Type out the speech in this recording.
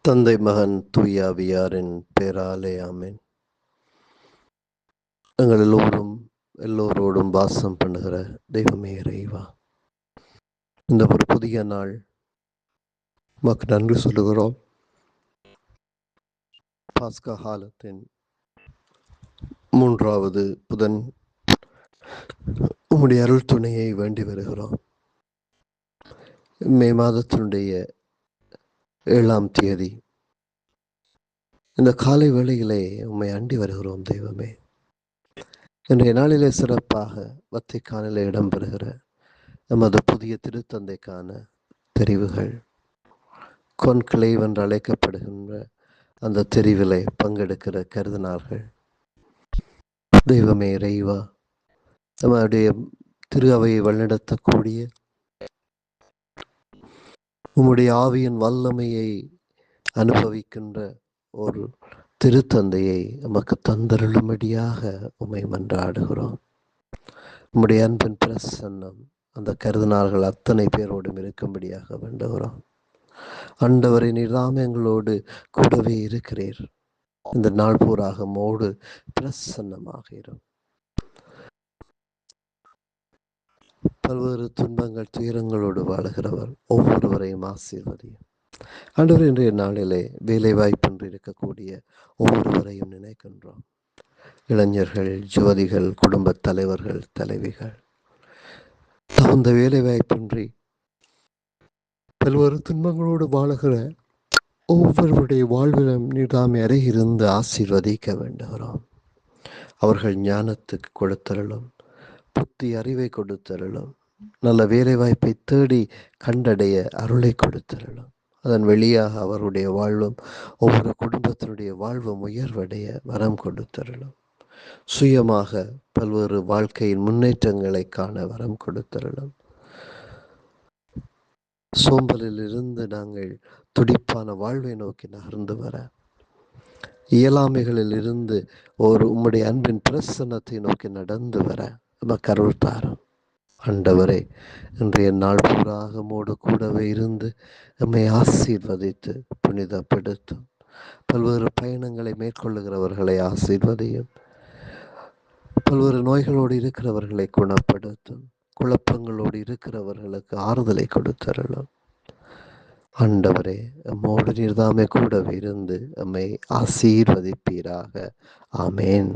தந்தை மகன் தூயாவியாரின் பேராலே ஆமென். எங்கள் எல்லோரோடும் வாசம் பண்ணுகிற தெய்வமே இறைவா, இந்த ஒரு புதிய நாள் உமக்கு நன்றி சொல்லுகிறோம். பாஸ்கா காலத்தின் 3வது புதன் உம்முடைய அருள் துணையை வேண்டி வருகிறோம். மே மாதத்தினுடைய 7ஆம் தேதி இந்த காலை வேளையிலே உம்மை அண்டி வருகிறோம் தெய்வமே. இன்றைய நாளிலே சிறப்பாக வத்திக்கானிலே இடம்பெறுகிற நமது புதிய திருத்தந்தைக்கான தெரிவுகள், கொன்கிளேவ் என்று அழைக்கப்படுகின்ற அந்த தெரிவிலே பங்கெடுக்கிற கருதினார்கள். தெய்வமே இறைவா, நம்முடைய திரு அவையை வழிநடத்தக்கூடிய உம்முடைய ஆவியின் வல்லமையை அனுபவிக்கின்ற ஒரு திருத்தந்தையை நமக்கு தந்தருளும்படியாக உம்மை மன்றாடுகிறோம். உம்முடைய அன்பின் பிரசன்னம் அந்த கருதினார்கள் அத்தனை பேரோடும் இருக்கும்படியாக வேண்டுகிறோம். ஆண்டவரை நீர்தாமே எங்களோடு கூடவே இருக்கிறீர். இந்த நாள் பூராக மோடு பிரசன்னமாகிறோம். பல்வேறு துன்பங்கள் துயரங்களோடு வாழுகிறவர் ஒவ்வொருவரையும் ஆசீர்வதியும். ஆண்டவர் இன்றைய நாளிலே வேலை வாய்ப்பின்றி இருக்கக்கூடிய ஒவ்வொருவரையும் நினைக்கின்றோம். இளைஞர்கள், யுவதிகள், குடும்ப தலைவர்கள், தலைவிகள், தகுந்த வேலை வாய்ப்பின்றி பல்வேறு துன்பங்களோடு வாழுகிற ஒவ்வொருவருடைய வாழ்விலும் நீர்தாமே அருகிருந்து ஆசீர்வதிக்க வேண்டுகிறோம். அவர்கள் ஞானத்துக்கு கொடுத்தருளும், புத்தி அறிவை கொடுத்தருளும், நல்ல வேலை வாய்ப்பை தேடி கண்டடைய அருளை கொடுத்தருளும். அதன் வெளியாக அவருடைய வாழ்வும் ஒவ்வொரு குடும்பத்தினுடைய வாழ்வும் உயர்வடைய வரம் கொடுத்தருளும். சுயமாக பல்வேறு வாழ்க்கையின் முன்னேற்றங்களை காண வரம் கொடுத்தருளும். சோம்பலில் இருந்து நாங்கள் துடிப்பான வாழ்வை நோக்கி நகர்ந்து வர, இயலாமைகளில் இருந்து உம்முடைய அன்பின் பிரசன்னத்தை நோக்கி நடந்து வர நமக்கு அருள் தாரும். ஆண்டவரே, இன்றைய நாள் பூராக மோடு கூடவே இருந்து நம்மை ஆசீர்வதித்து புனிதப்படுத்தும். பல்வேறு பயணங்களை மேற்கொள்ளுகிறவர்களை ஆசீர்வதியும். பல்வேறு நோய்களோடு இருக்கிறவர்களை குணப்படுத்தும். குழப்பங்களோடு இருக்கிறவர்களுக்கு ஆறுதலை கொடுத்தருளும். ஆண்டவரே, நம்மோடு நீர்தாமே கூடவே இருந்து நம்மை ஆசீர்வதிப்பீராக. ஆமேன்.